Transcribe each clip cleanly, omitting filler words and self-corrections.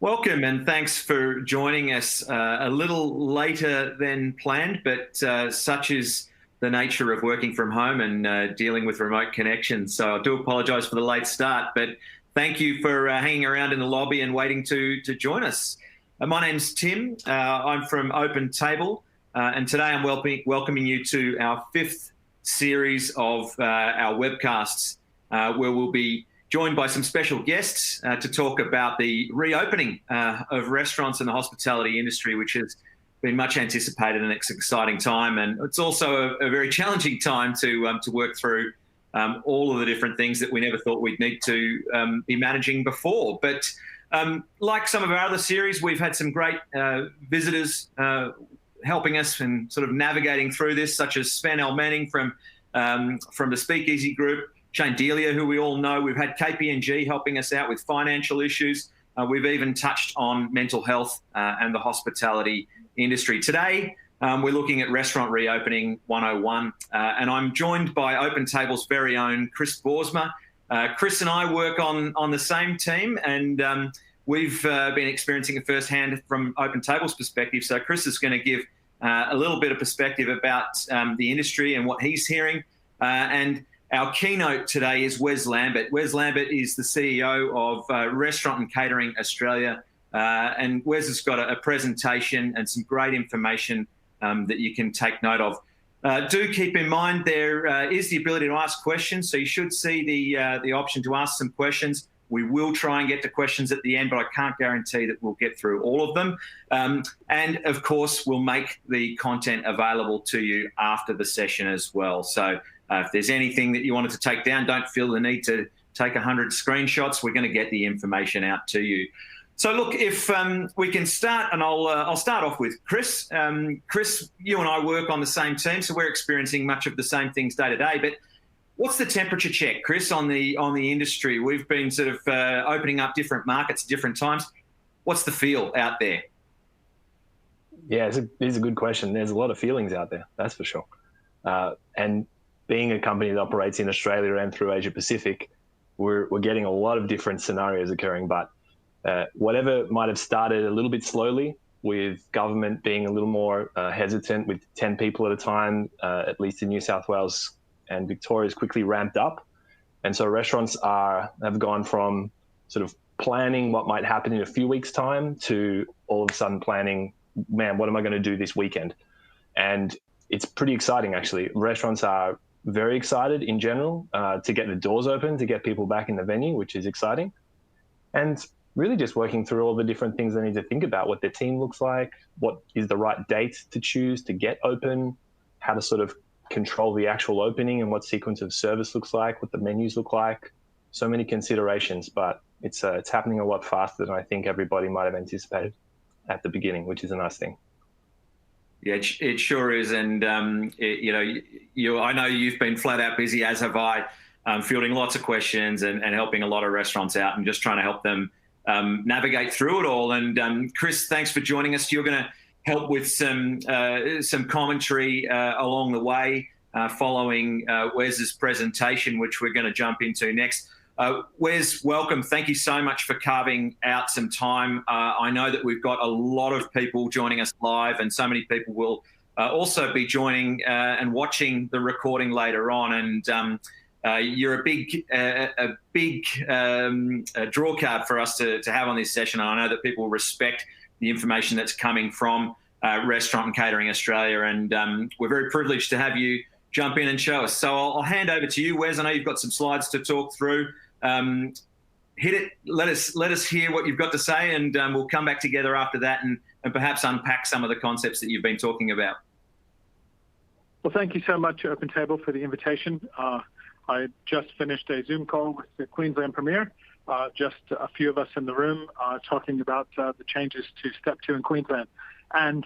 Welcome and thanks for joining us a little later than planned, but such is the nature of working from home and dealing with remote connections. So I do apologise for the late start, but thank you for hanging around in the lobby and waiting to join us. My name's Tim. I'm from Open Table, and today I'm welcoming you to our fifth series of our webcasts, where we'll be joined by some special guests to talk about the reopening of restaurants and the hospitality industry, which has been much anticipated and it's an exciting time. And it's also a very challenging time to work through all of the different things that we never thought we'd need to be managing before. But like some of our other series, we've had some great visitors helping us and sort of navigating through this, such as Sven L. Manning from the Speakeasy Group, Shane Delia, who we all know. We've had KPMG helping us out with financial issues. We've even touched on mental health and the hospitality industry. Today, we're looking at Restaurant Reopening 101, and I'm joined by Open Table's very own Chris Boersma. Chris and I work on the same team, and we've been experiencing it firsthand from Open Table's perspective. So Chris is going to give a little bit of perspective about the industry and what he's hearing. And our keynote today is Wes Lambert. Wes Lambert is the CEO of Restaurant and Catering Australia. And Wes has got a presentation and some great information that you can take note of. Do keep in mind there is the ability to ask questions. So you should see the option to ask some questions. We will try and get to questions at the end, but I can't guarantee that we'll get through all of them. And of course, we'll make the content available to you after the session as well. So if there's anything that you wanted to take down, don't feel the need to take 100 screenshots. We're going to get the information out to you. So look, if we can start, and I'll start off with Chris. Chris, you and I work on the same team, so we're experiencing much of the same things day to day. But what's the temperature check, Chris, on the industry? We've been sort of opening up different markets at different times. What's the feel out there? Yeah, it's a good question. There's a lot of feelings out there, that's for sure. And being a company that operates in Australia and through Asia Pacific, we're getting a lot of different scenarios occurring. But whatever might have started a little bit slowly, with government being a little more hesitant with 10 people at a time, at least in New South Wales and Victoria's quickly ramped up. And so restaurants have gone from sort of planning what might happen in a few weeks' time to all of a sudden planning, man, what am I going to do this weekend? And it's pretty exciting, actually. Restaurants are very excited in general to get the doors open, to get people back in the venue, which is exciting. And really just working through all the different things they need to think about, what their team looks like, what is the right date to choose to get open, how to sort of control the actual opening and what sequence of service looks like, what the menus look like. So many considerations, but it's happening a lot faster than I think everybody might have anticipated at the beginning, which is a nice thing. Yeah, it sure is. And, I know you've been flat out busy, as have I, fielding lots of questions and helping a lot of restaurants out and just trying to help them navigate through it all. And Chris, thanks for joining us. You're going to help with some commentary along the way following Wes's presentation, which we're going to jump into next. Wes, welcome. Thank you so much for carving out some time. I know that we've got a lot of people joining us live, and so many people will also be joining and watching the recording later on. And you're a big draw card for us to have on this session. And I know that people respect the information that's coming from Restaurant and Catering Australia, and we're very privileged to have you jump in and show us. So I'll hand over to you, Wes. I know you've got some slides to talk through. Hit it. Let us hear what you've got to say, and we'll come back together after that and perhaps unpack some of the concepts that you've been talking about. Well, thank you so much, Open Table, for the invitation. I just finished a Zoom call with the Queensland Premier, just a few of us in the room talking about the changes to Step 2 in Queensland. And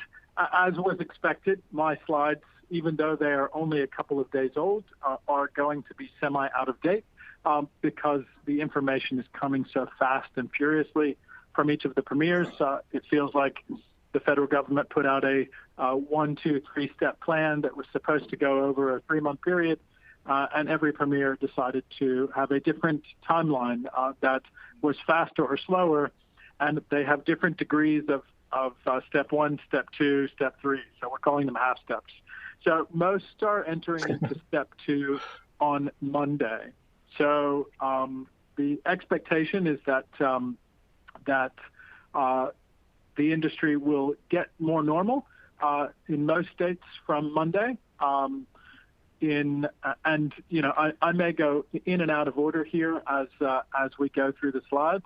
as was expected, my slides, even though they are only a couple of days old, are going to be semi-out of date because the information is coming so fast and furiously from each of the premiers. It feels like the federal government put out a 1, 2, 3-step plan that was supposed to go over a 3-month period, and every premier decided to have a different timeline that was faster or slower. and they have different degrees of step 1, step 2, step 3. So we're calling them half steps. So most are entering into step 2 on Monday. So the expectation is that the industry will get more normal in most states from Monday. I may go in and out of order here as we go through the slides,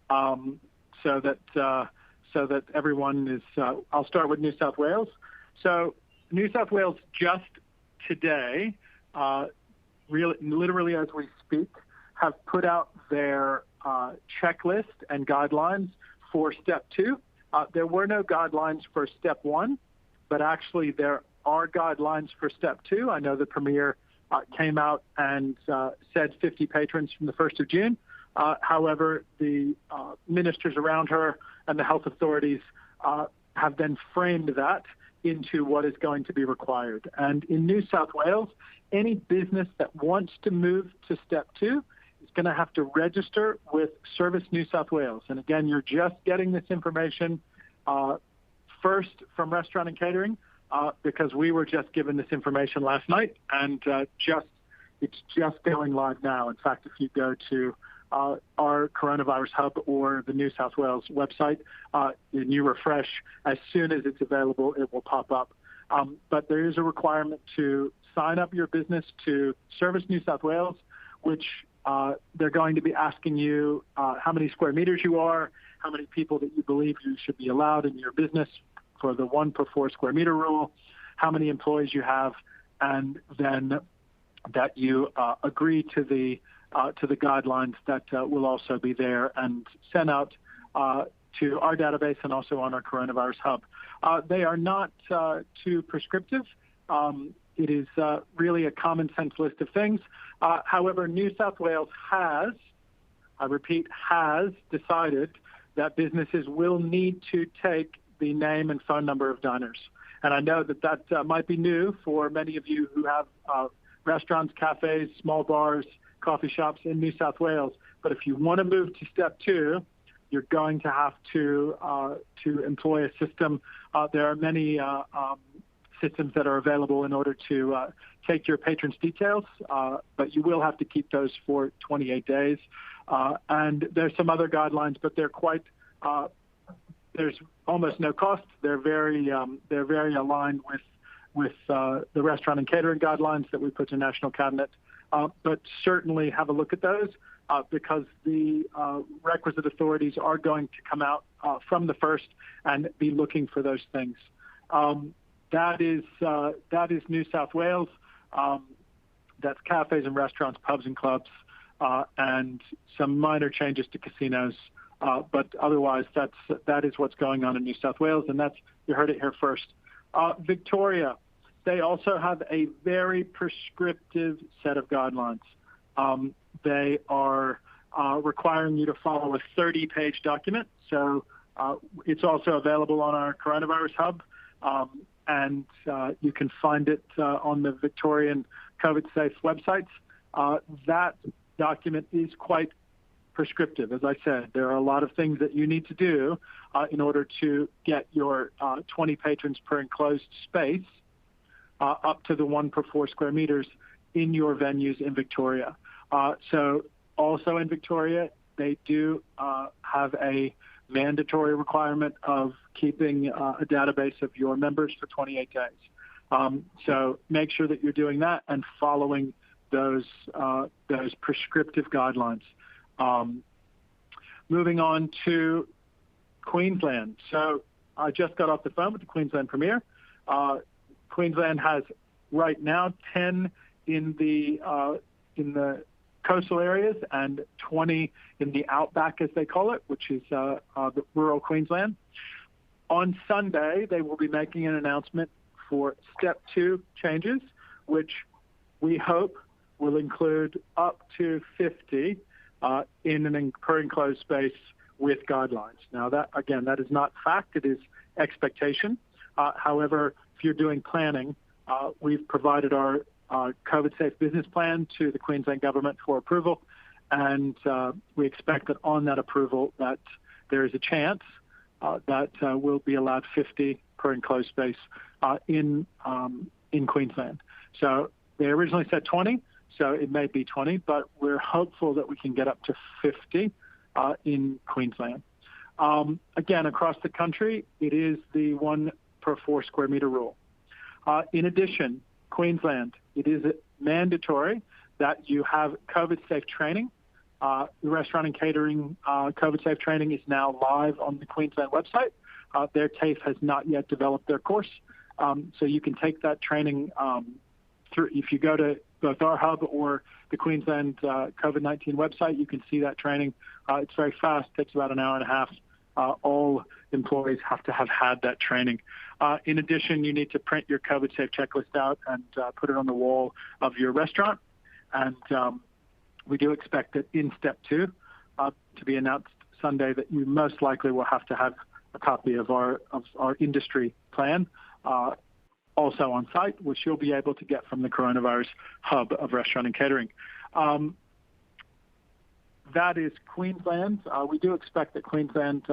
so that everyone is. I'll start with New South Wales. So New South Wales just today, literally as we speak, have put out their checklist and guidelines for step 2. There were no guidelines for step 1, but actually there are guidelines for step 2. I know the Premier came out and said 50 patrons from the 1st of June. However, the ministers around her and the health authorities have then framed that into what is going to be required. And in New South Wales, any business that wants to move to step 2 is going to have to register with Service New South Wales. And again, you're just getting this information first from Restaurant and Catering, because we were just given this information last night, and it's just going live now. In fact, if you go to our Coronavirus Hub or the New South Wales website, and you refresh, as soon as it's available, it will pop up. But there is a requirement to sign up your business to Service New South Wales, which they're going to be asking you how many square meters you are, how many people that you believe you should be allowed in your business for the 1 per 4 square meter rule, how many employees you have, and then that you agree to the guidelines that will also be there and sent out to our database and also on our Coronavirus Hub. They are not too prescriptive. It is really a common sense list of things. However, New South Wales has, I repeat, has decided that businesses will need to take the name and phone number of diners. And I know that might be new for many of you who have restaurants, cafes, small bars, coffee shops in New South Wales. But if you want to move to step 2, you're going to have to employ a system. There are many systems that are available in order to take your patrons' details, but you will have to keep those for 28 days. And there's some other guidelines, but they're quite. There's almost no cost. They're very aligned with the restaurant and catering guidelines that we put to National Cabinet. But certainly have a look at those because the requisite authorities are going to come out from the 1st and be looking for those things. That is New South Wales. That's cafes and restaurants, pubs and clubs, and some minor changes to casinos. But otherwise, that is what's going on in New South Wales, and you heard it here first. Victoria, they also have a very prescriptive set of guidelines. They are requiring you to follow a 30-page document. So it's also available on our Coronavirus Hub, and you can find it on the Victorian COVID Safe websites. That document is quite prescriptive. As I said, there are a lot of things that you need to do in order to get your 20 patrons per enclosed space up to the 1 per 4 square meters in your venues in Victoria. So also in Victoria, they do have a mandatory requirement of keeping a database of your members for 28 days. So make sure that you're doing that and following those prescriptive guidelines. Moving on to Queensland. So I just got off the phone with the Queensland Premier. Queensland has right now 10 in the coastal areas and 20 in the outback, as they call it, which is the rural Queensland. On Sunday, they will be making an announcement for Step 2 changes, which we hope will include up to 50 in an per enclosed space with guidelines. Now, that is not fact. It is expectation. However, if you're doing planning, we've provided our COVID Safe business plan to the Queensland government for approval, and we expect that on that approval that there is a chance that we'll be allowed 50 per enclosed space in Queensland. So they originally said 20, so it may be 20, but we're hopeful that we can get up to 50 in Queensland. Again, across the country, it is the 1 per 4 square meter rule. In addition, Queensland, it is mandatory that you have COVID-safe training. The restaurant and catering COVID-safe training is now live on the Queensland website. Their TAFE has not yet developed their course. So you can take that training through. If you go to both our hub or the Queensland COVID-19 website, you can see that training. It's very fast, takes about an hour and a half. All employees have to have had that training. In addition, you need to print your COVID-safe checklist out and put it on the wall of your restaurant. And we do expect that in step 2, to be announced Sunday, that you most likely will have to have a copy of our industry plan also on site, which you'll be able to get from the coronavirus hub of restaurant and catering. That is Queensland. We do expect that Queensland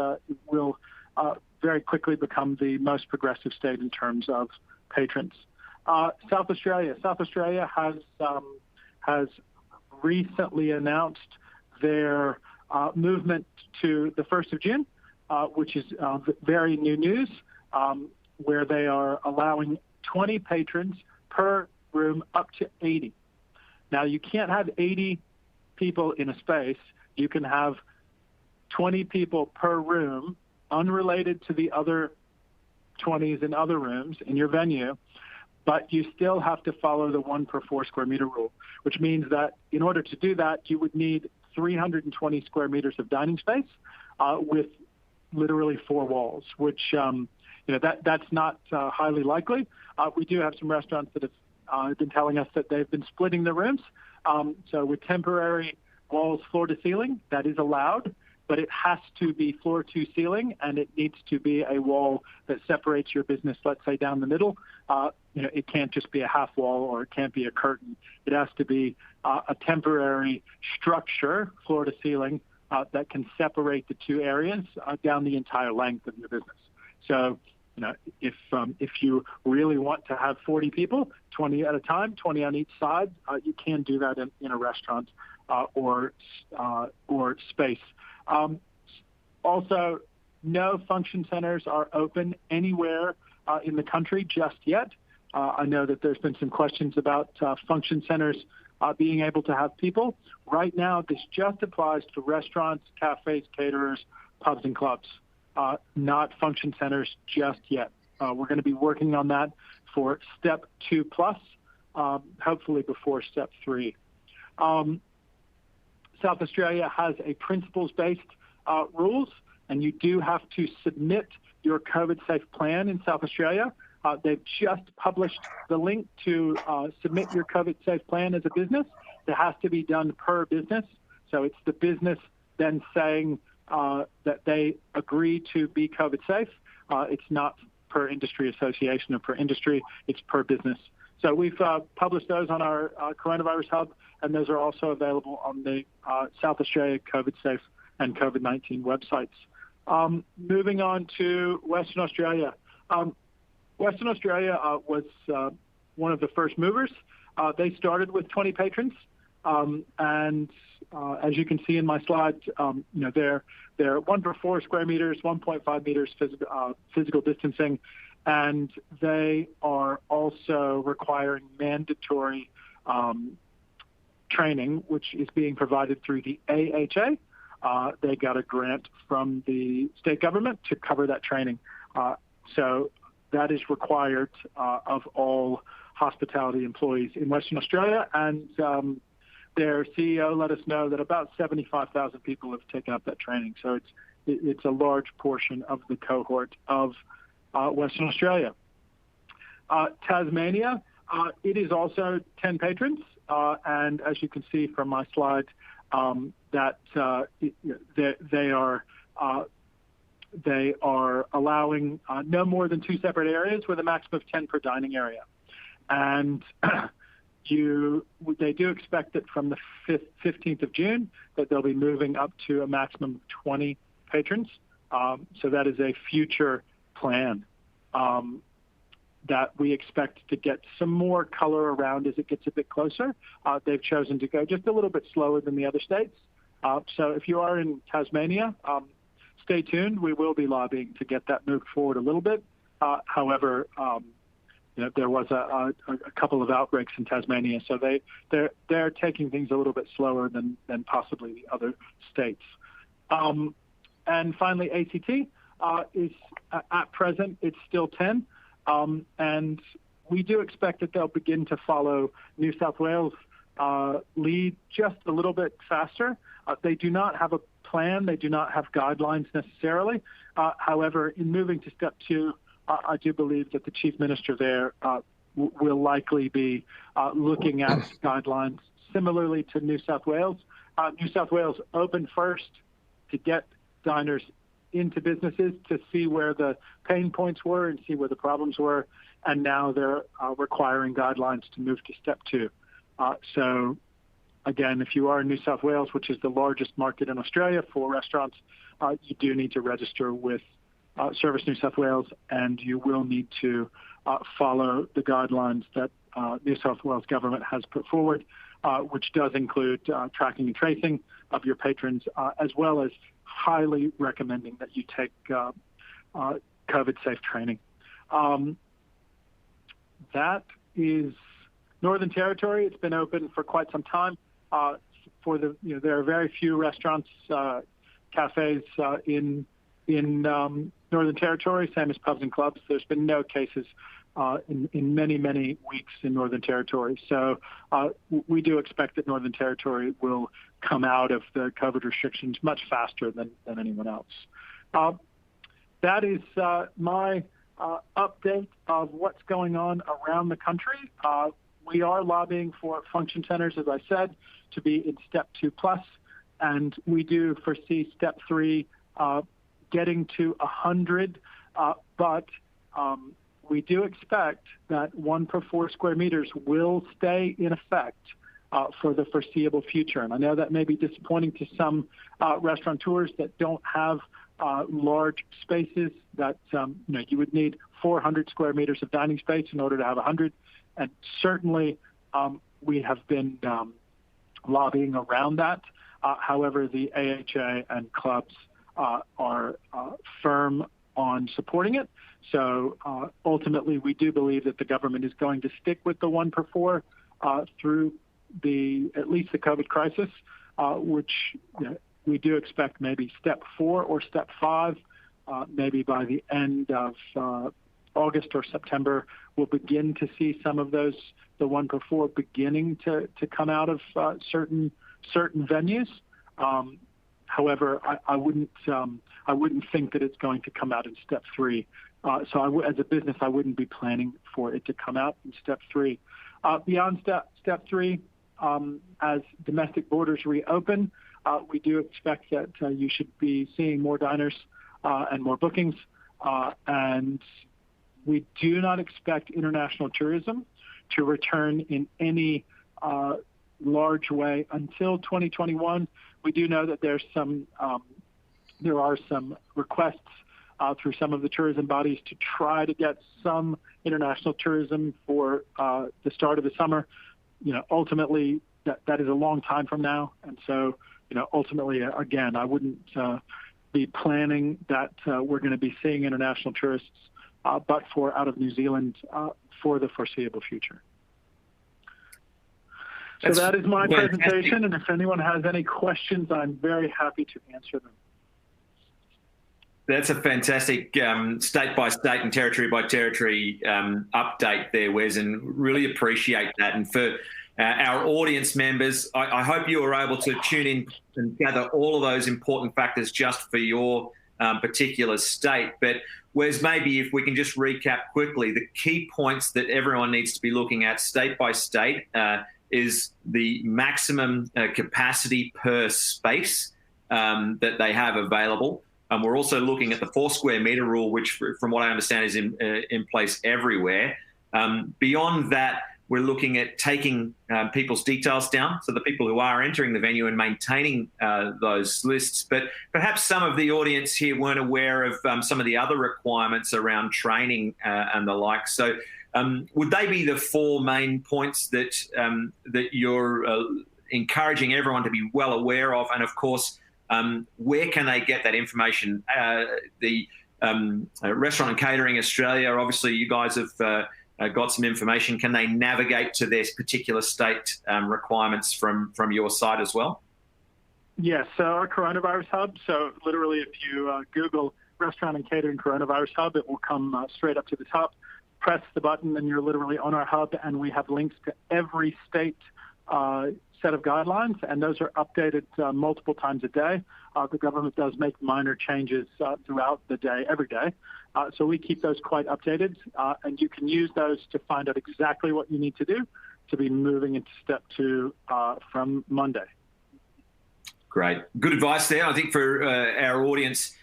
will very quickly become the most progressive state in terms of patrons. South Australia has recently announced their movement to the 1st of June, which is very new news, where they are allowing 20 patrons per room up to 80. Now, you can't have 80 people in a space. You can have 20 people per room, unrelated to the other 20s in other rooms in your venue, but you still have to follow the 1 per 4 square meter rule, which means that in order to do that, you would need 320 square meters of dining space with literally 4 walls, which that's not highly likely. We do have some restaurants that have been telling us that they've been splitting the rooms. So with temporary walls floor to ceiling, that is allowed, but it has to be floor to ceiling, and it needs to be a wall that separates your business, let's say, down the middle. It can't just be a half wall, or it can't be a curtain. It has to be a temporary structure, floor to ceiling, that can separate the 2 areas down the entire length of your business. So, if you really want to have 40 people, 20 at a time, 20 on each side, you can do that in a restaurant or space. Also, no function centers are open anywhere in the country just yet. I know that there's been some questions about function centers being able to have people. Right now, this just applies to restaurants, cafes, caterers, pubs, and clubs. Not function centers just yet. We're going to be working on that for step 2 plus, hopefully before step 3. South Australia has a principles-based rules, and you do have to submit your COVID-safe plan in South Australia. They've just published the link to submit your COVID-safe plan as a business. It has to be done per business. So it's the business then saying that they agree to be COVID-safe. It's not per industry association or per industry. It's per business. So we've published those on our coronavirus hub, and those are also available on the South Australia COVID-safe and COVID-19 websites. Moving on to Western Australia. Western Australia was one of the first movers. They started with 20 patrons, and as you can see in my slide, they're 1 per 4 square meters, 1.5 meters physical distancing, and they are also requiring mandatory training, which is being provided through the AHA. They got a grant from the state government to cover that training. So that is required of all hospitality employees in Western Australia, and their CEO let us know that about 75,000 people have taken up that training. So it's a large portion of the cohort of Western Australia. Tasmania, it is also 10 patrons, and as you can see from my slide, that they are allowing no more than 2 separate areas with a maximum of 10 per dining area. And they do expect that from the 15th of June that they'll be moving up to a maximum of 20 patrons. So that is a future plan that we expect to get some more color around as it gets a bit closer. They've chosen to go just a little bit slower than the other states. So if you are in Tasmania, stay tuned. We will be lobbying to get that moved forward a little bit. However, there was a couple of outbreaks in Tasmania, so they're taking things a little bit slower than possibly the other states. And finally, ACT is at present it's still 10, and we do expect that they'll begin to follow New South Wales lead just a little bit faster. They do not have a plan. They do not have guidelines necessarily. However, in moving to step 2, I do believe that the Chief Minister there will likely be looking at guidelines similarly to New South Wales. New South Wales opened first to get diners into businesses to see where the pain points were and see where the problems were, and now they're requiring guidelines to move to step 2. So again, if you are in New South Wales, which is the largest market in Australia for restaurants, you do need to register with Service New South Wales, and you will need to follow the guidelines that New South Wales government has put forward, which does include tracking and tracing of your patrons, as well as highly recommending that you take COVID-safe training. That is Northern Territory. It's been open for quite some time. There are very few restaurants, cafes in Northern Territory, same as pubs and clubs. There's been no cases in many, many weeks in Northern Territory. So we do expect that Northern Territory will come out of the COVID restrictions much faster than anyone else. That is my update of what's going on around the country. We are lobbying for function centers, as I said, to be in step 2+, and we do foresee step 3 getting to 100, but we do expect that 1 per 4 square meters will stay in effect for the foreseeable future. And I know that may be disappointing to some restaurateurs that don't have large spaces, that you would need 400 square meters of dining space in order to have 100. And certainly we have been lobbying around that. However, the AHA and clubs are firm on supporting it. So ultimately, we do believe that the government is going to stick with the 1 per 4 through at least the COVID crisis, which we do expect maybe step 4 or step 5, maybe by the end of August or September, we'll begin to see some of those, the 1 per 4 beginning to come out of certain venues. However, I wouldn't think that it's going to come out in step 3. So as a business, I wouldn't be planning for it to come out in step 3. Beyond step 3, as domestic borders reopen, we do expect that you should be seeing more diners and more bookings. And we do not expect international tourism to return in any large way until 2021. We do know that there are some requests through some of the tourism bodies to try to get some international tourism for the start of the summer. Ultimately, that is a long time from now, and so ultimately, again, I wouldn't be planning that we're going to be seeing international tourists, but for out of New Zealand for the foreseeable future. So that is my presentation, and if anyone has any questions, I'm very happy to answer them. That's a fantastic state by state and territory by territory update there, Wes, and really appreciate that. And for our audience members, I hope you were able to tune in and gather all of those important factors just for your particular state. But Wes, maybe if we can just recap quickly, the key points that everyone needs to be looking at state by state is the maximum capacity per space that they have available. We're also looking at the 4 square meter rule, which from what I understand is in place everywhere. Beyond that, we're looking at taking people's details down, so the people who are entering the venue and maintaining those lists. But perhaps some of the audience here weren't aware of some of the other requirements around training and the like. So would they be the four main points that that you're encouraging everyone to be well aware of? And of course, where can they get that information? The Restaurant and Catering Australia, obviously you guys have got some information. Can they navigate to their particular state requirements from your site as well? Yes, so our coronavirus hub, so literally if you Google Restaurant and Catering Coronavirus Hub, it will come straight up to the top. Press the button and you're literally on our hub, and we have links to every state set of guidelines, and those are updated multiple times a day. The government does make minor changes throughout the day, every day. So we keep those quite updated, and you can use those to find out exactly what you need to do to be moving into step 2 from Monday. Great. Good advice there. I think for our audience,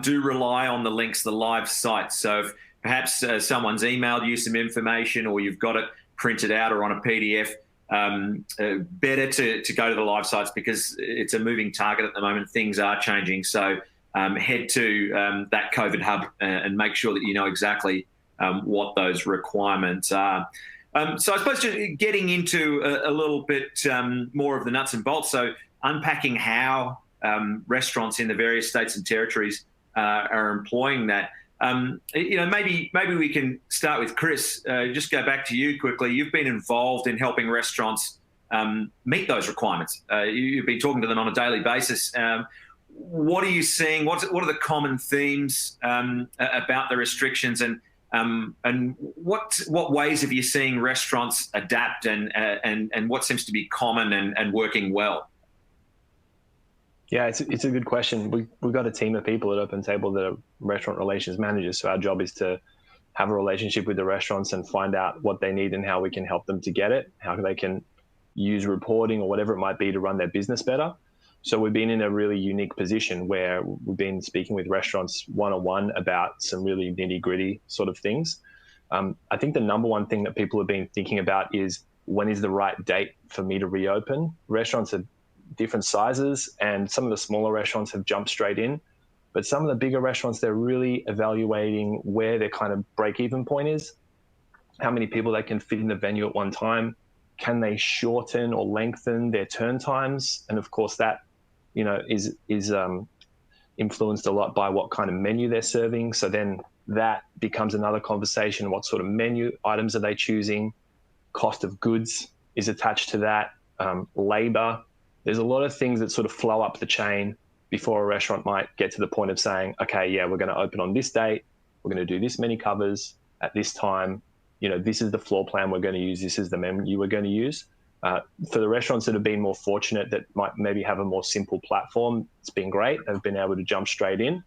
do rely on the links, the live sites. So if perhaps someone's emailed you some information, or you've got it printed out or on a PDF, better to go to the live sites, because it's a moving target at the moment. Things are changing. So head to that COVID hub and make sure that you know exactly what those requirements are. So I suppose just getting into a little bit more of the nuts and bolts, so unpacking how restaurants in the various states and territories are employing that. Maybe we can start with Chris. Just go back to you quickly. You've been involved in helping restaurants meet those requirements. You've been talking to them on a daily basis. What are you seeing? What are the common themes about the restrictions, and what ways have you seen restaurants adapt, and what seems to be common and working well? Yeah, it's a good question. We've got a team of people at OpenTable that are restaurant relations managers. So our job is to have a relationship with the restaurants and find out what they need and how we can help them to get it, how they can use reporting or whatever it might be to run their business better. So we've been in a really unique position where we've been speaking with restaurants one-on-one about some really nitty-gritty sort of things. I think the number one thing that people have been thinking about is, when is the right date for me to reopen? Restaurants are different sizes, and some of the smaller restaurants have jumped straight in. But some of the bigger restaurants, they're really evaluating where their kind of break-even point is, how many people they can fit in the venue at one time, can they shorten or lengthen their turn times? And of course that, is influenced a lot by what kind of menu they're serving. So then that becomes another conversation. What sort of menu items are they choosing? Cost of goods is attached to that, labor. There's a lot of things that sort of flow up the chain before a restaurant might get to the point of saying, okay, yeah, we're going to open on this date. We're going to do this many covers at this time. This is the floor plan we're going to use. This is the menu we're going to use. For the restaurants that have been more fortunate, that might maybe have a more simple platform, it's been great. They've been able to jump straight in.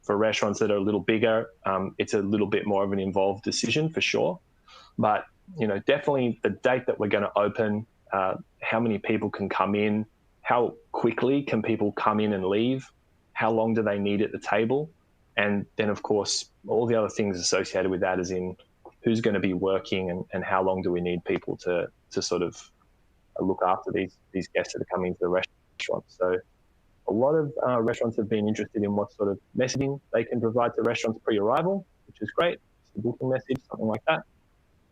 For restaurants that are a little bigger, it's a little bit more of an involved decision for sure. But, definitely the date that we're going to open, how many people can come in, how quickly can people come in and leave, how long do they need at the table, and then of course all the other things associated with that, as in who's going to be working and how long do we need people to sort of look after these guests that are coming to the restaurant. So a lot of restaurants have been interested in what sort of messaging they can provide to restaurants pre-arrival, which is great. It's a booking message, something like that.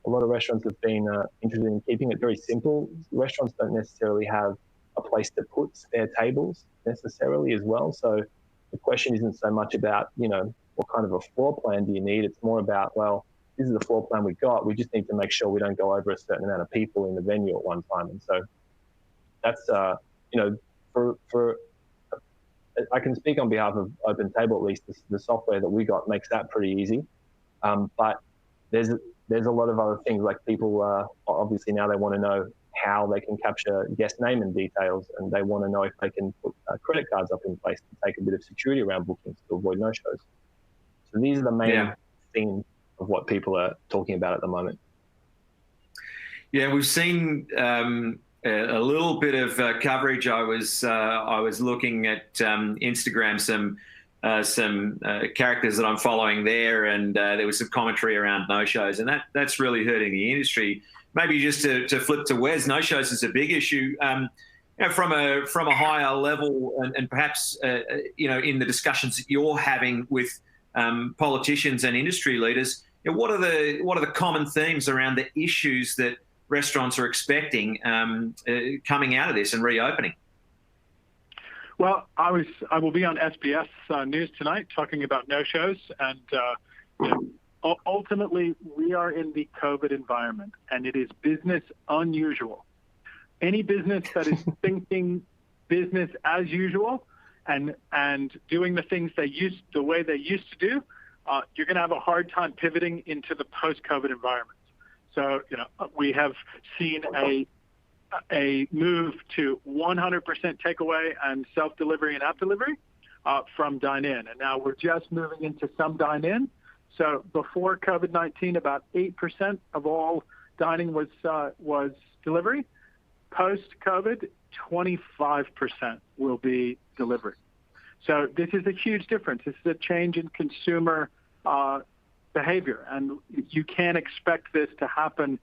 A lot of restaurants have been interested in keeping it very simple. Restaurants don't necessarily have a place to put spare tables necessarily as well. So the question isn't so much about, what kind of a floor plan do you need? It's more about, well, this is the floor plan we got. We just need to make sure we don't go over a certain amount of people in the venue at one time. And so that's, I can speak on behalf of OpenTable, at least the software that we got makes that pretty easy. But there's a lot of other things, like people obviously now they want to know how they can capture guest name and details, and they want to know if they can put credit cards up in place to take a bit of security around bookings to avoid no-shows. So these are the main themes of what people are talking about at the moment. Yeah, we've seen a little bit of coverage. I was looking at Instagram, some characters that I'm following there, and there was some commentary around no-shows, and that's really hurting the industry. maybe just to flip to Wes, no-shows is a big issue. From a higher level, and perhaps in the discussions that you're having with politicians and industry leaders, what are the common themes around the issues that restaurants are expecting coming out of this and reopening? Well, I will be on SBS News tonight talking about no-shows, and ultimately we are in the COVID environment, and it is business unusual. Any business that is thinking business as usual and doing the things the way they used to do, you're going to have a hard time pivoting into the post-COVID environment. So, we have seen a move to 100% takeaway and self-delivery and app delivery from dine-in. And now we're just moving into some dine-in. So before COVID-19, about 8% of all dining was delivery. Post-COVID, 25% will be delivery. So this is a huge difference. This is a change in consumer behavior. And you can't expect this to happen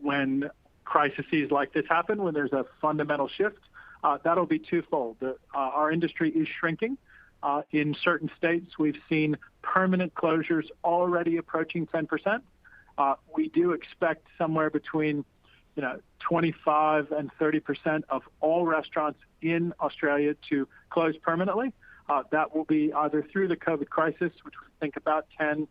when crises like this happen, when there's a fundamental shift. That'll be twofold. Our industry is shrinking. In certain states, we've seen permanent closures already approaching 10%. We do expect somewhere between 25 and 30% of all restaurants in Australia to close permanently. That will be either through the COVID crisis, which we think about 10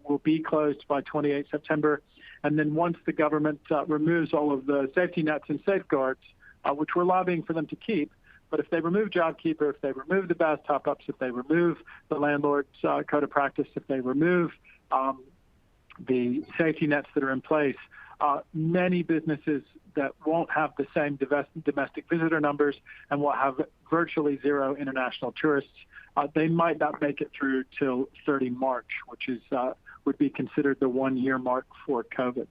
will be closed by 28 September. And then once the government removes all of the safety nets and safeguards, which we're lobbying for them to keep, but if they remove JobKeeper, if they remove the BAS top-ups, if they remove the landlord's code of practice, if they remove the safety nets that are in place, many businesses that won't have the same domestic visitor numbers and will have virtually zero international tourists, they might not make it through till 30 March, which is would be considered the 1-year mark for COVID.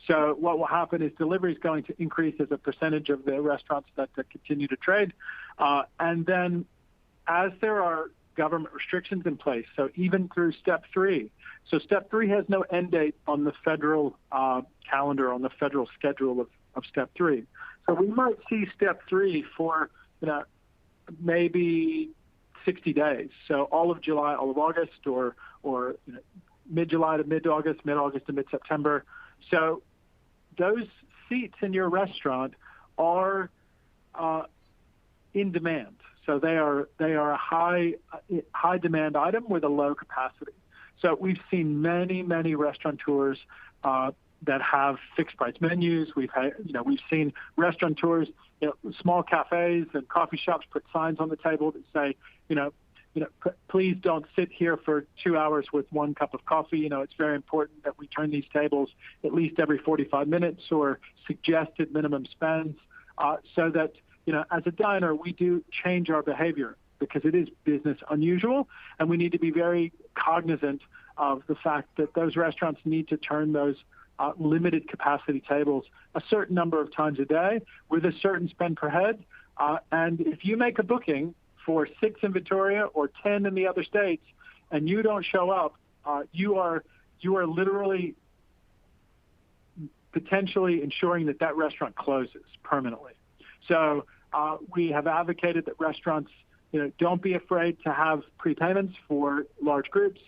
So what will happen is delivery is going to increase as a percentage of the restaurants that continue to trade. And then as there are government restrictions in place, so even through step 3. So step 3 has no end date on the federal calendar, on the federal schedule of step 3. So we might see step 3 for maybe 60 days. So all of July, all of August, or mid-July to mid-August, mid-August to mid-September. So those seats in your restaurant are in demand. So they are a high demand item with a low capacity. So we've seen many restaurateurs that have fixed price menus. We've seen restaurateurs, small cafes and coffee shops put signs on the table that say, please don't sit here for 2 hours with 1 cup of coffee. It's very important that we turn these tables at least every 45 minutes or suggested minimum spends so that, as a diner, we do change our behavior because it is business unusual. And we need to be very cognizant of the fact that those restaurants need to turn those limited capacity tables a certain number of times a day with a certain spend per head. And if you make a booking for 6 in Victoria or 10 in the other states, and you don't show up, you are literally potentially ensuring that restaurant closes permanently. So we have advocated that restaurants, don't be afraid to have prepayments for large groups.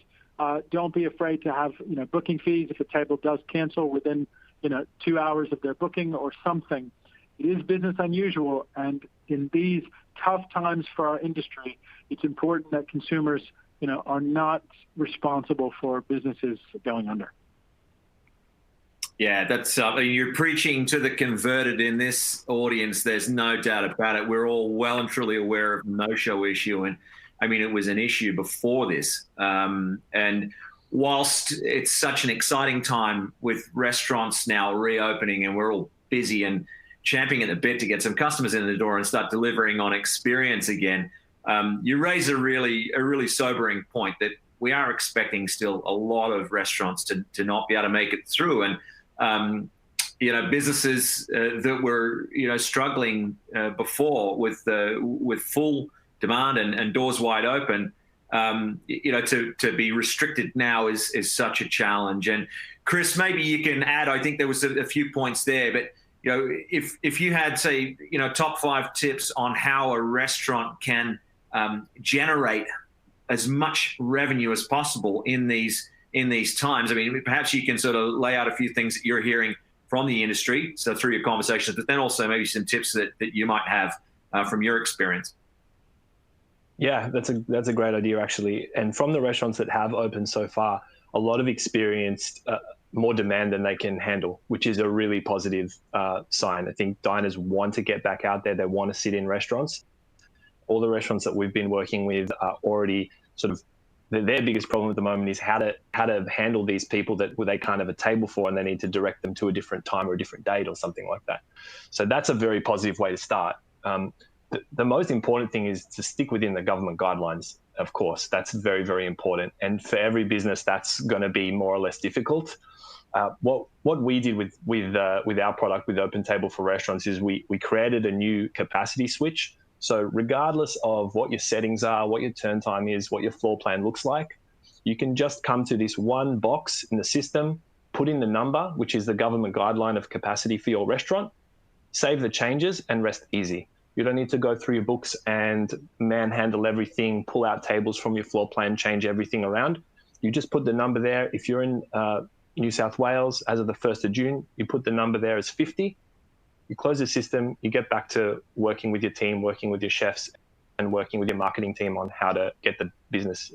Don't be afraid to have, booking fees if a table does cancel within, 2 hours of their booking or something. It is business unusual, and in these tough times for our industry, it's important that consumers, are not responsible for businesses going under. Yeah, that's you're preaching to the converted in this audience. There's no doubt about it. We're all well and truly aware of the no-show issue, and I mean, it was an issue before this. And whilst it's such an exciting time with restaurants now reopening, and we're all busy and champing at the bit to get some customers in the door and start delivering on experience again, you raise a really sobering point that we are expecting still a lot of restaurants to not be able to make it through. And businesses that were struggling before with full demand and doors wide open, to be restricted now is such a challenge. And Chris, maybe you can add. I think there was a few points there, but if you had, say, top 5 tips on how a restaurant can generate as much revenue as possible in these times. I mean, perhaps you can sort of lay out a few things that you're hearing from the industry, so through your conversations, but then also maybe some tips that you might have from your experience. Yeah, that's a great idea, actually. And from the restaurants that have opened so far, a lot have experienced more demand than they can handle, which is a really positive sign. I think diners want to get back out there. They want to sit in restaurants. All the restaurants that we've been working with are already sort of, their biggest problem at the moment is how to handle these people that they can't have a table for, and they need to direct them to a different time or a different date or something like that. So that's a very positive way to start. The most important thing is to stick within the government guidelines. Of course, that's very, very important. And for every business, that's going to be more or less difficult. What we did with our product, with OpenTable for Restaurants, is we created a new capacity switch. So regardless of what your settings are, what your turn time is, what your floor plan looks like, you can just come to this one box in the system, put in the number, which is the government guideline of capacity for your restaurant, save the changes, and rest easy. You don't need to go through your books and manhandle everything, pull out tables from your floor plan, change everything around. You just put the number there. If you're in New South Wales, as of the 1st of June, you put the number there as 50. You close the system, you get back to working with your team, working with your chefs, and working with your marketing team on how to get the business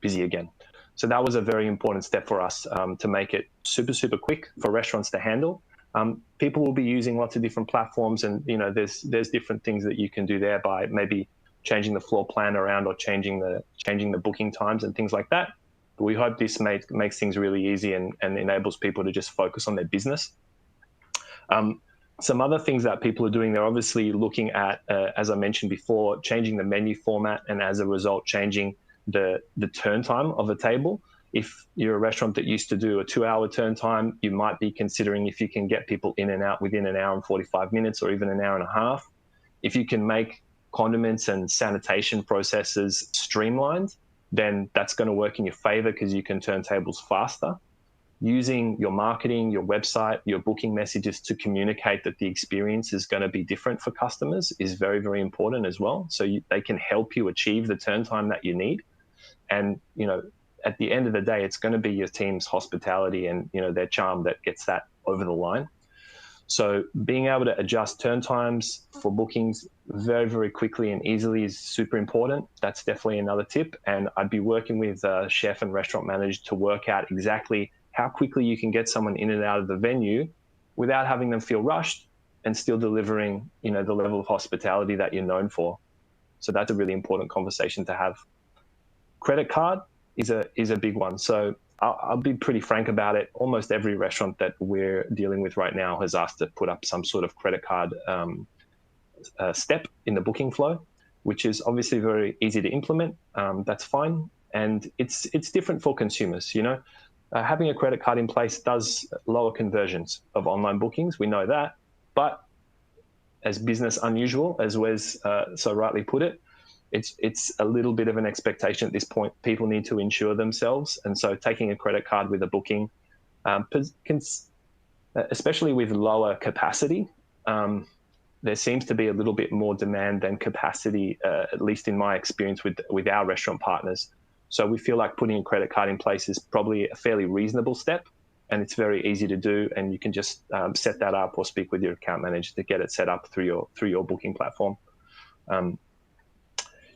busy again. So that was a very important step for us to make it super, super quick for restaurants to handle. People will be using lots of different platforms, and there's different things that you can do there by maybe changing the floor plan around or changing the booking times and things like that. But we hope this makes things really easy and enables people to just focus on their business. Some other things that people are doing, they're obviously looking at, as I mentioned before, changing the menu format, and as a result, changing the turn time of a table. If you're a restaurant that used to do a 2-hour turn time, you might be considering if you can get people in and out within an hour and 45 minutes or even an hour and a half. If you can make condiments and sanitation processes streamlined, then that's going to work in your favor because you can turn tables faster. Using your marketing, your website, your booking messages to communicate that the experience is going to be different for customers is very, very important as well. So they can help you achieve the turn time that you need. And, at the end of the day, it's going to be your team's hospitality and, their charm that gets that over the line. So being able to adjust turn times for bookings very, very quickly and easily is super important. That's definitely another tip. And I'd be working with a chef and restaurant manager to work out exactly how quickly you can get someone in and out of the venue without having them feel rushed and still delivering, the level of hospitality that you're known for. So that's a really important conversation to have. Credit card is a big one. So I'll be pretty frank about it. Almost every restaurant that we're dealing with right now has asked to put up some sort of credit card step in the booking flow, which is obviously very easy to implement. That's fine. And it's different for consumers, Having a credit card in place does lower conversions of online bookings. We know that. But as business unusual, as Wes so rightly put it, it's a little bit of an expectation at this point. People need to insure themselves. And so taking a credit card with a booking, especially with lower capacity, there seems to be a little bit more demand than capacity, at least in my experience with our restaurant partners. So we feel like putting a credit card in place is probably a fairly reasonable step, and it's very easy to do. And you can just set that up or speak with your account manager to get it set up through your booking platform.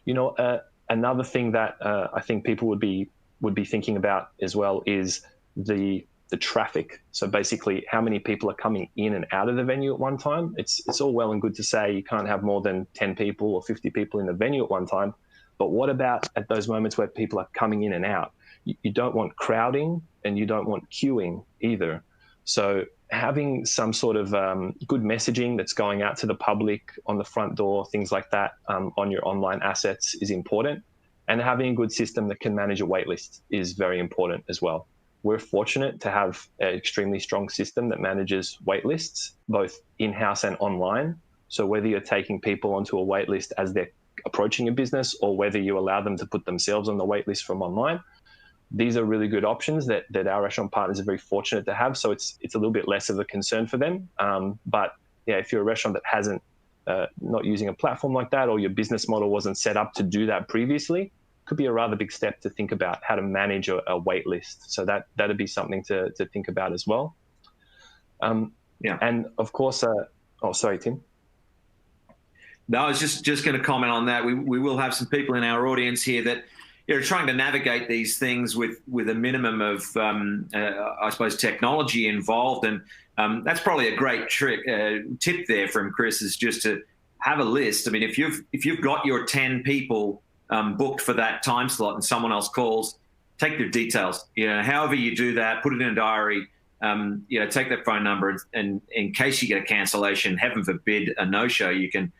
Another thing that I think people would be thinking about as well is the traffic. So basically, how many people are coming in and out of the venue at one time. It's all well and good to say you can't have more than 10 people or 50 people in the venue at one time. But what about at those moments where people are coming in and out? You don't want crowding and you don't want queuing either. So having some sort of good messaging that's going out to the public on the front door, things like that, on your online assets is important. And having a good system that can manage a wait list is very important as well. We're fortunate to have an extremely strong system that manages wait lists, both in-house and online. So whether you're taking people onto a wait list as they're approaching a business, or whether you allow them to put themselves on the wait list from online. These are really good options that our restaurant partners are very fortunate to have. So it's a little bit less of a concern for them. But yeah, if you're a restaurant that hasn't, not using a platform like that, or your business model wasn't set up to do that previously, could be a rather big step to think about how to manage a wait list. So that'd be something to think about as well. And of course, oh, sorry, Tim. No, I was just going to comment on that. We will have some people in our audience here that are trying to navigate these things with a minimum of, I suppose, technology involved. And that's probably a great tip there from Chris, is just to have a list. I mean, if you've got your 10 people booked for that time slot and someone else calls, take their details. However you do that, put it in a diary. Take their phone number, and in case you get a cancellation, heaven forbid a no-show, you can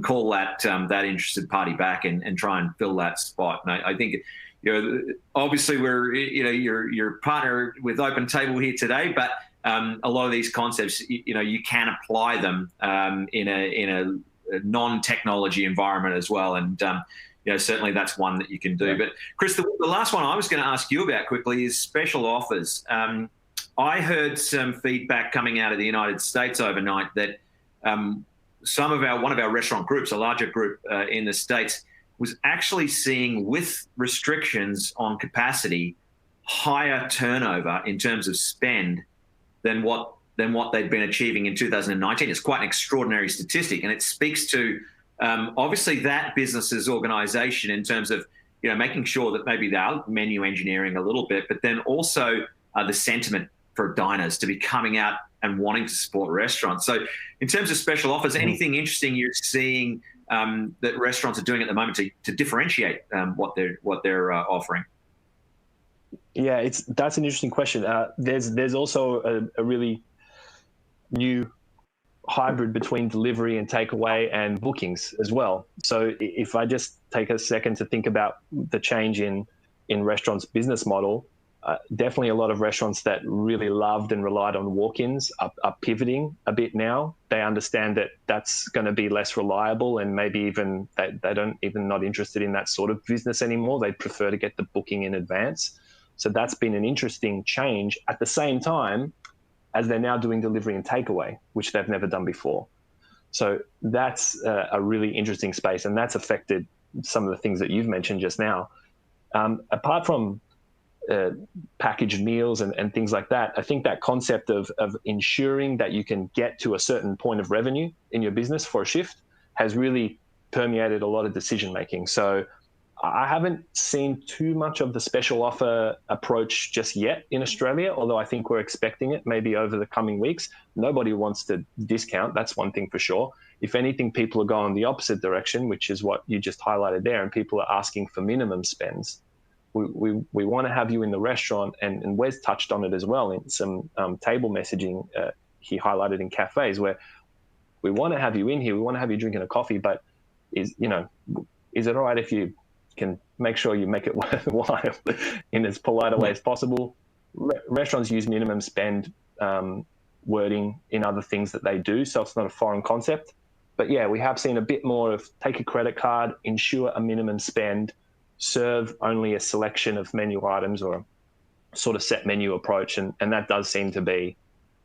call that interested party back and try and fill that spot. And I think, obviously we're, you're partner with Open Table here today, but a lot of these concepts, you can apply them in a non-technology environment as well. And, certainly that's one that you can do. But Chris, the last one I was going to ask you about quickly is special offers. I heard some feedback coming out of the United States overnight that one of our restaurant groups, a larger group in the States, was actually seeing, with restrictions on capacity, higher turnover in terms of spend than what they'd been achieving in 2019. It's quite an extraordinary statistic, and it speaks to obviously that business's organization in terms of making sure that maybe they're menu engineering a little bit, but then also the sentiment for diners to be coming out and wanting to support restaurants. So in terms of special offers, anything interesting you're seeing that restaurants are doing at the moment to differentiate what they're offering? Yeah, that's an interesting question. There's also a really new hybrid between delivery and takeaway and bookings as well. So if I just take a second to think about the change in restaurants' business model, definitely a lot of restaurants that really loved and relied on walk-ins are pivoting a bit now. They understand that that's going to be less reliable, and maybe even they don't even not interested in that sort of business anymore. They prefer to get the booking in advance. So that's been an interesting change at the same time as they're now doing delivery and takeaway, which they've never done before. So that's a really interesting space, and that's affected some of the things that you've mentioned just now. Apart from packaged meals and things like that, I think that concept of ensuring that you can get to a certain point of revenue in your business for a shift has really permeated a lot of decision making. So I haven't seen too much of the special offer approach just yet in Australia, although I think we're expecting it maybe over the coming weeks. Nobody wants to discount, that's one thing for sure. If anything, people are going the opposite direction, which is what you just highlighted there, and people are asking for minimum spends. We want to have you in the restaurant, and Wes touched on it as well in some table messaging he highlighted in cafes, where we want to have you in here, we want to have you drinking a coffee, but is it all right if you can make sure you make it worthwhile in as polite a way as possible? Restaurants use minimum spend wording in other things that they do, so it's not a foreign concept. But yeah, we have seen a bit more of take a credit card, ensure a minimum spend, serve only a selection of menu items, or a sort of set menu approach. And that does seem to be,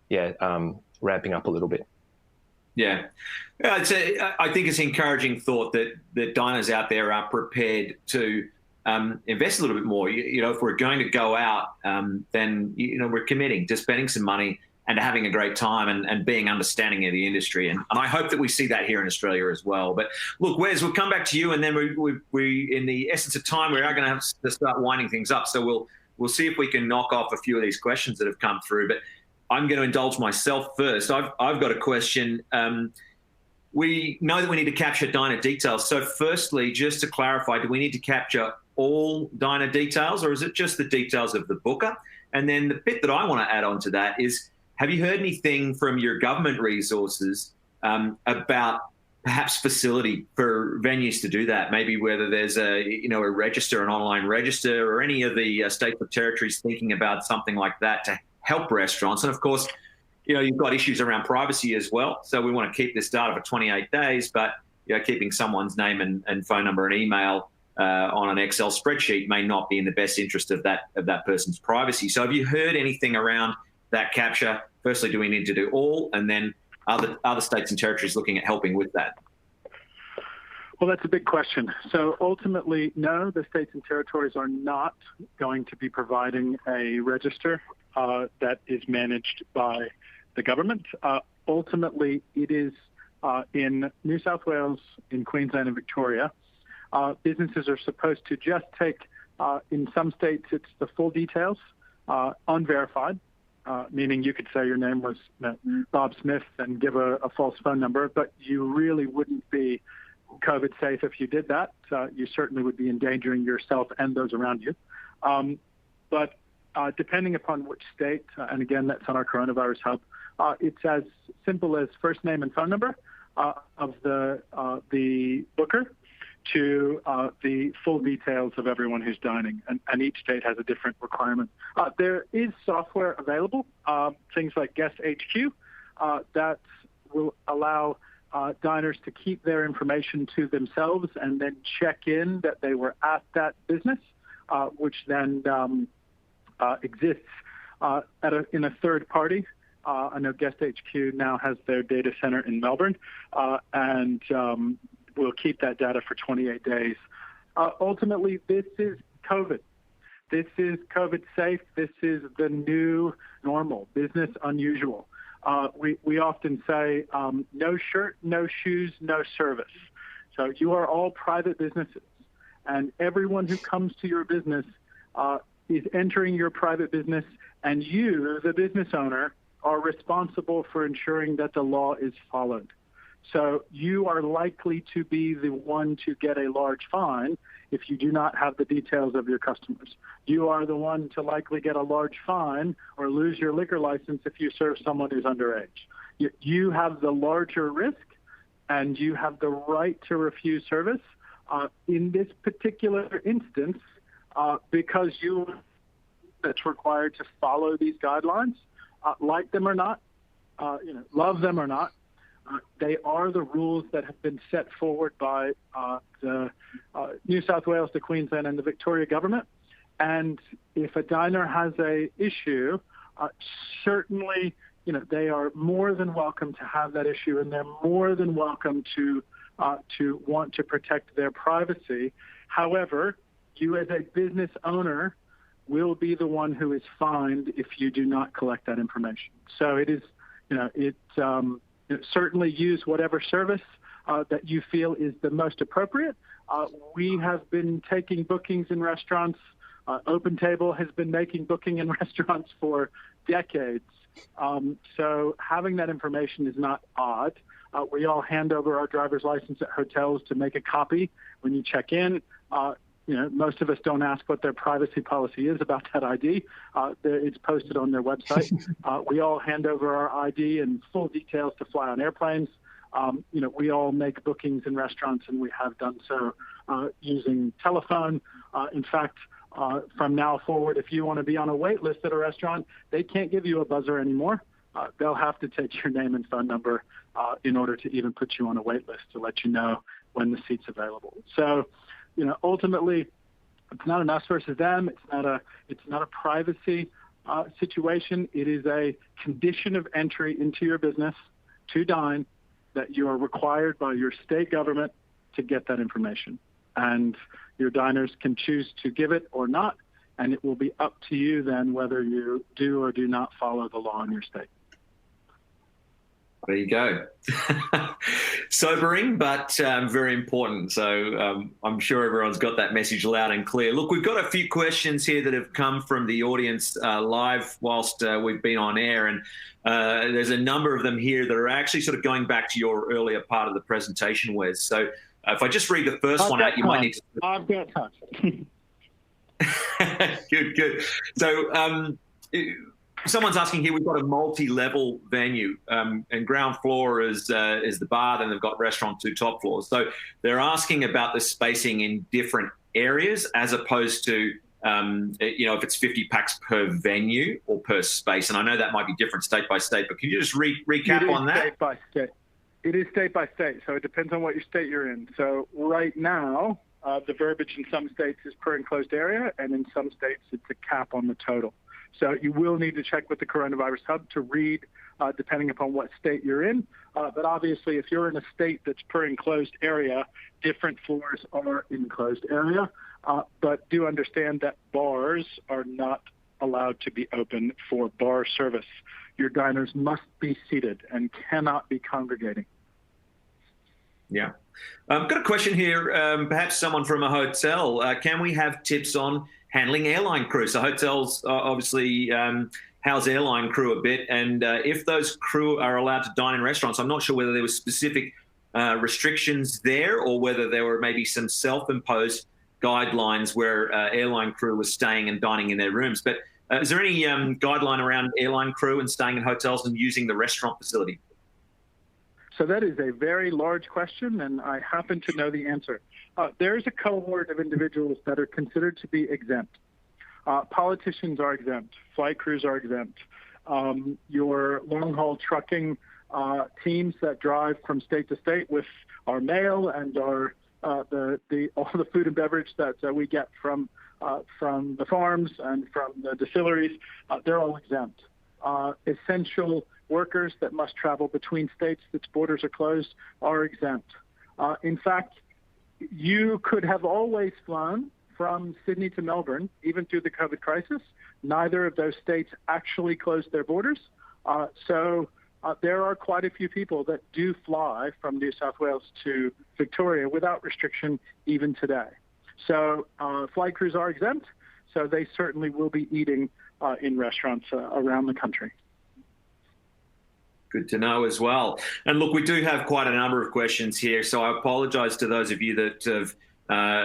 ramping up a little bit. Yeah. I think it's encouraging thought that diners out there are prepared to invest a little bit more. If we're going to go out, then, we're committing to spending some money and having a great time and being understanding of the industry. And I hope that we see that here in Australia as well. But look, Wes, we'll come back to you, and then we in the essence of time, we are going to have to start winding things up. So we'll see if we can knock off a few of these questions that have come through. But I'm going to indulge myself first. I've got a question. We know that we need to capture diner details. So firstly, just to clarify, do we need to capture all diner details, or is it just the details of the booker? And then the bit that I want to add on to that is, have you heard anything from your government resources about perhaps facility for venues to do that? Maybe whether there's a register, an online register, or any of the states or territories thinking about something like that to help restaurants. And of course, you've got issues around privacy as well. So we want to keep this data for 28 days, but keeping someone's name and phone number and email on an Excel spreadsheet may not be in the best interest of that person's privacy. So have you heard anything around that CAPTCHA? Firstly, do we need to do all, and then other states and territories looking at helping with that? Well, that's a big question. So ultimately, no, the states and territories are not going to be providing a register that is managed by the government. Ultimately, it is in New South Wales, in Queensland and Victoria, businesses are supposed to just take, in some states, it's the full details, unverified, meaning you could say your name was Bob Smith and give a false phone number, but you really wouldn't be COVID safe if you did that. You certainly would be endangering yourself and those around you. But depending upon which state, and again, that's on our Coronavirus Hub, it's as simple as first name and phone number of the booker to the full details of everyone who's dining, and each state has a different requirement. There is software available, things like Guest HQ, that will allow diners to keep their information to themselves and then check in that they were at that business, which then exists in a third party. I know Guest HQ now has their data center in Melbourne, and we'll keep that data for 28 days. Ultimately, this is COVID. This is COVID safe. This is the new normal, business unusual. We often say, no shirt, no shoes, no service. So you are all private businesses, and everyone who comes to your business is entering your private business, and you, the business owner, are responsible for ensuring that the law is followed. So you are likely to be the one to get a large fine if you do not have the details of your customers. You are the one to likely get a large fine or lose your liquor license if you serve someone who's underage. You have the larger risk, and you have the right to refuse service in this particular instance because that's required to follow these guidelines, like them or not, love them or not. They are the rules that have been set forward by the New South Wales, the Queensland, and the Victoria government. And if a diner has a issue, certainly, they are more than welcome to have that issue, and they're more than welcome to want to protect their privacy. However, you as a business owner will be the one who is fined if you do not collect that information. So it is, certainly use whatever service that you feel is the most appropriate. We have been taking bookings in restaurants. OpenTable has been making booking in restaurants for decades. So having that information is not odd. We all hand over our driver's license at hotels to make a copy when you check in. Most of us don't ask what their privacy policy is about that ID. It's posted on their website. We all hand over our ID and full details to fly on airplanes. We all make bookings in restaurants, and we have done so using telephone. In fact, from now forward, if you want to be on a wait list at a restaurant, they can't give you a buzzer anymore. They'll have to take your name and phone number in order to even put you on a wait list to let you know when the seat's available. So, ultimately, it's not an us versus them. It's not a privacy situation. It is a condition of entry into your business to dine that you are required by your state government to get that information. And your diners can choose to give it or not, and it will be up to you then whether you do or do not follow the law in your state. There you go. Sobering, but very important. So I'm sure everyone's got that message loud and clear. Look, we've got a few questions here that have come from the audience live whilst we've been on air. And there's a number of them here that are actually sort of going back to your earlier part of the presentation, Wes. So if I just read the first one out, you might need to... I've got time. Good. So... someone's asking here, we've got a multi-level venue, and ground floor is the bar, then they've got restaurant, 2 top floors. So they're asking about the spacing in different areas as opposed to, if it's 50 packs per venue or per space. And I know that might be different state by state, but can you just recap on that? State by state. It is state by state, so it depends on what your state you're in. So right now, the verbiage in some states is per enclosed area, and in some states it's a cap on the total. So you will need to check with the Coronavirus Hub to read, depending upon what state you're in. But obviously, if you're in a state that's per enclosed area, different floors are enclosed area. But do understand that bars are not allowed to be open for bar service. Your diners must be seated and cannot be congregating. Yeah. I've got a question here, perhaps someone from a hotel. Can we have tips on handling airline crew? So hotels obviously house airline crew a bit, and if those crew are allowed to dine in restaurants, I'm not sure whether there were specific restrictions there or whether there were maybe some self-imposed guidelines where airline crew was staying and dining in their rooms. But is there any guideline around airline crew and staying in hotels and using the restaurant facility? So that is a very large question, and I happen to know the answer. There is a cohort of individuals that are considered to be exempt. Politicians are exempt. Flight crews are exempt. Your long-haul trucking teams that drive from state to state with our mail and our all the food and beverage that we get from the farms and from the distilleries, they're all exempt. Essential workers that must travel between states that's borders are closed are exempt. In fact, you could have always flown from Sydney to Melbourne, even through the COVID crisis. Neither of those states actually closed their borders. So there are quite a few people that do fly from New South Wales to Victoria without restriction even today. So flight crews are exempt, so they certainly will be eating in restaurants around the country. Good to know as well. And look, we do have quite a number of questions here, so I apologise to those of you that have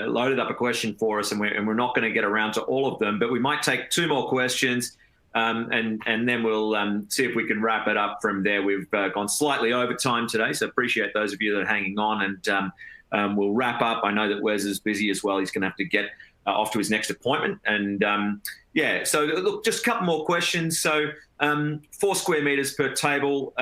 loaded up a question for us, and we're not going to get around to all of them, but we might take two more questions, and then we'll see if we can wrap it up from there. We've gone slightly over time today, so appreciate those of you that are hanging on, and we'll wrap up. I know that Wes is busy as well. He's going to have to get off to his next appointment. And yeah, so look, just a couple more questions. So 4 square meters per table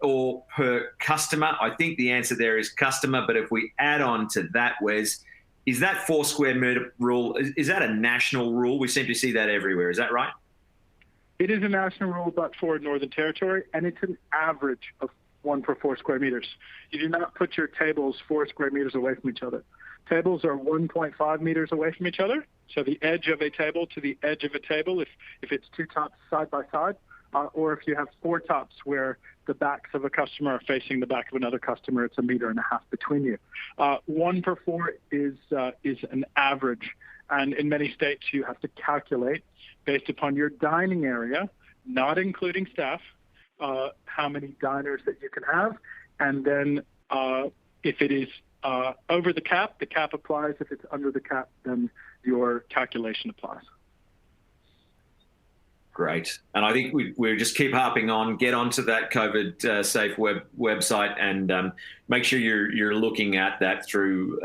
or per customer. I think the answer there is customer, but if we add on to that, Wes, is that 4 square meter rule, is that a national rule? We seem to see that everywhere. Is that right? It is a national rule, but for Northern Territory, and it's an average of 1 per 4 square meters. You do not put your tables 4 square meters away from each other. Tables are 1.5 meters away from each other. So the edge of a table to the edge of a table, if it's 2 tops side by side, or if you have 4 tops where the backs of a customer are facing the back of another customer, it's 1.5 meters between you. 1 per 4 is an average. And in many states, you have to calculate based upon your dining area, not including staff, how many diners that you can have. And then if it is over the cap applies. If it's under the cap, then your calculation applies. Great. And I think we just keep harping on, get onto that COVID safe website and make sure you're looking at that through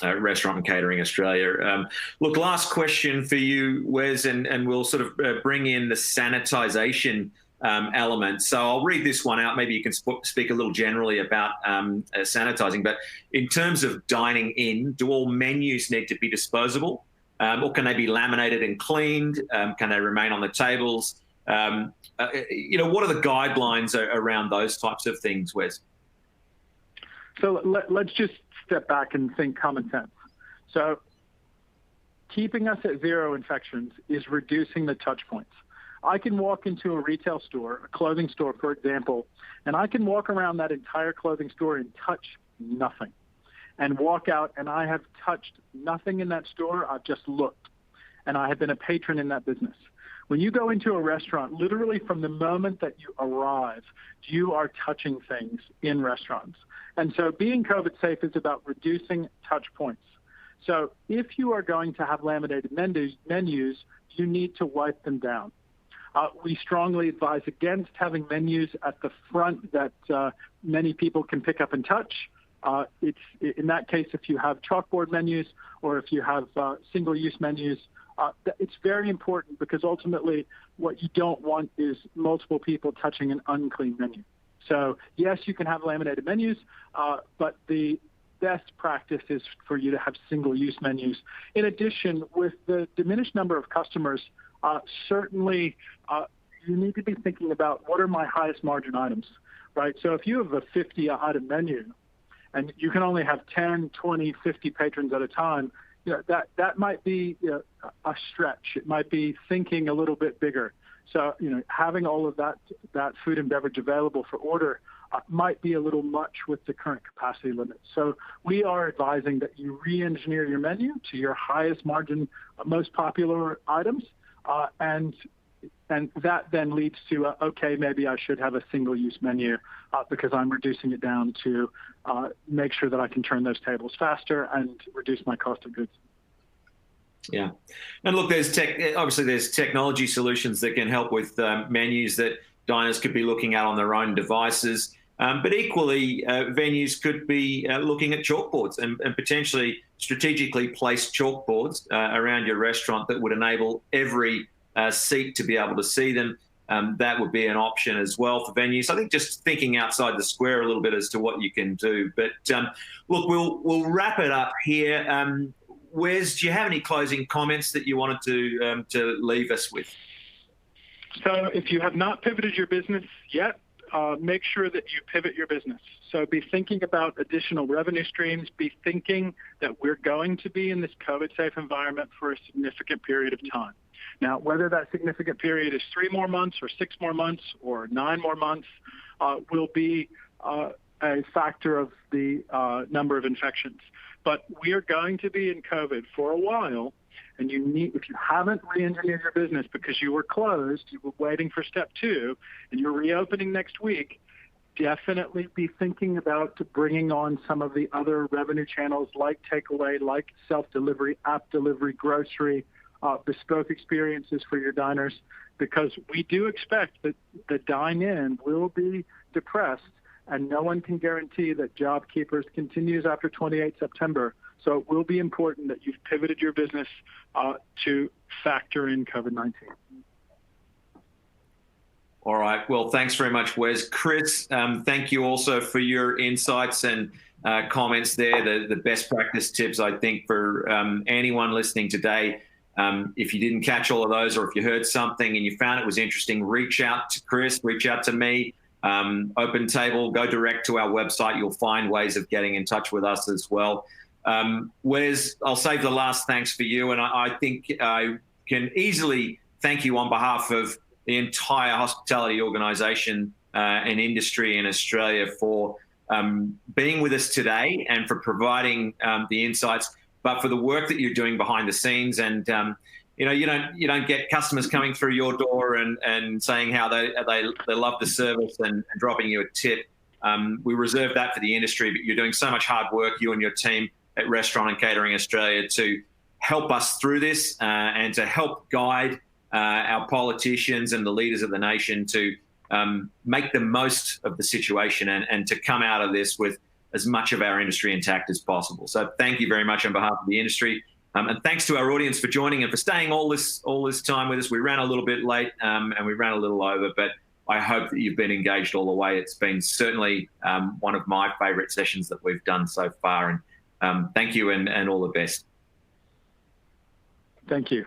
Restaurant and Catering Australia. Look, last question for you, Wes, and we'll sort of bring in the sanitisation element. So I'll read this one out. Maybe you can speak a little generally about sanitising. But in terms of dining in, do all menus need to be disposable? Or can they be laminated and cleaned? Can they remain on the tables? What are the guidelines around those types of things, Wes? So let's just step back and think common sense. So keeping us at 0 infections is reducing the touch points. I can walk into a retail store, a clothing store, for example, and I can walk around that entire clothing store and touch nothing. And walk out, and I have touched nothing in that store. I've just looked, and I have been a patron in that business. When you go into a restaurant, literally from the moment that you arrive, you are touching things in restaurants. And so being COVID safe is about reducing touch points. So if you are going to have laminated menus, you need to wipe them down. We strongly advise against having menus at the front that many people can pick up and touch. It's in that case, if you have chalkboard menus or if you have single-use menus, it's very important because ultimately what you don't want is multiple people touching an unclean menu. So yes, you can have laminated menus, but the best practice is for you to have single-use menus. In addition, with the diminished number of customers, certainly you need to be thinking about what are my highest margin items, right? So if you have a 50-item menu and you can only have 10, 20, 50 patrons at a time, that might be a stretch. It might be thinking a little bit bigger. So, having all of that food and beverage available for order might be a little much with the current capacity limit. So we are advising that you re-engineer your menu to your highest margin, most popular items, and that then leads to, okay, maybe I should have a single-use menu because I'm reducing it down to make sure that I can turn those tables faster and reduce my cost of goods. Yeah. And look, obviously there's technology solutions that can help with menus that diners could be looking at on their own devices. But equally, venues could be looking at chalkboards and potentially strategically placed chalkboards around your restaurant that would enable every seat to be able to see them. That would be an option as well for venues. I think just thinking outside the square a little bit as to what you can do. But look, we'll wrap it up here. Wes, do you have any closing comments that you wanted to leave us with? So if you have not pivoted your business yet, make sure that you pivot your business. So be thinking about additional revenue streams. Be thinking that we're going to be in this COVID-safe environment for a significant period of time. Now, whether that significant period is 3 more months or 6 more months or 9 more months will be a factor of the number of infections. But we are going to be in COVID for a while, and if you haven't re-engineered your business because you were closed, you were waiting for step 2, and you're reopening next week, definitely be thinking about bringing on some of the other revenue channels like takeaway, like self-delivery, app delivery, grocery, bespoke experiences for your diners, because we do expect that the dine-in will be depressed, and no one can guarantee that JobKeepers continues after 28 September. So it will be important that you've pivoted your business to factor in COVID-19. All right. Well, thanks very much, Wes. Chris, thank you also for your insights and comments there, the best practice tips, I think, for anyone listening today. If you didn't catch all of those, or if you heard something and you found it was interesting, reach out to Chris, reach out to me. OpenTable, go direct to our website. You'll find ways of getting in touch with us as well. Wes, I'll save the last thanks for you. And I think I can easily thank you on behalf of the entire hospitality organization and industry in Australia for being with us today and for providing the insights, but for the work that you're doing behind the scenes. And you don't get customers coming through your door and saying how they love the service and dropping you a tip. We reserve that for the industry, but you're doing so much hard work, you and your team at Restaurant and Catering Australia, to help us through this and to help guide our politicians and the leaders of the nation to make the most of the situation and to come out of this with as much of our industry intact as possible. So thank you very much on behalf of the industry. And thanks to our audience for joining and for staying all this time with us. We ran a little bit late and we ran a little over, but I hope that you've been engaged all the way. It's been certainly one of my favourite sessions that we've done so far. And thank you and all the best. Thank you.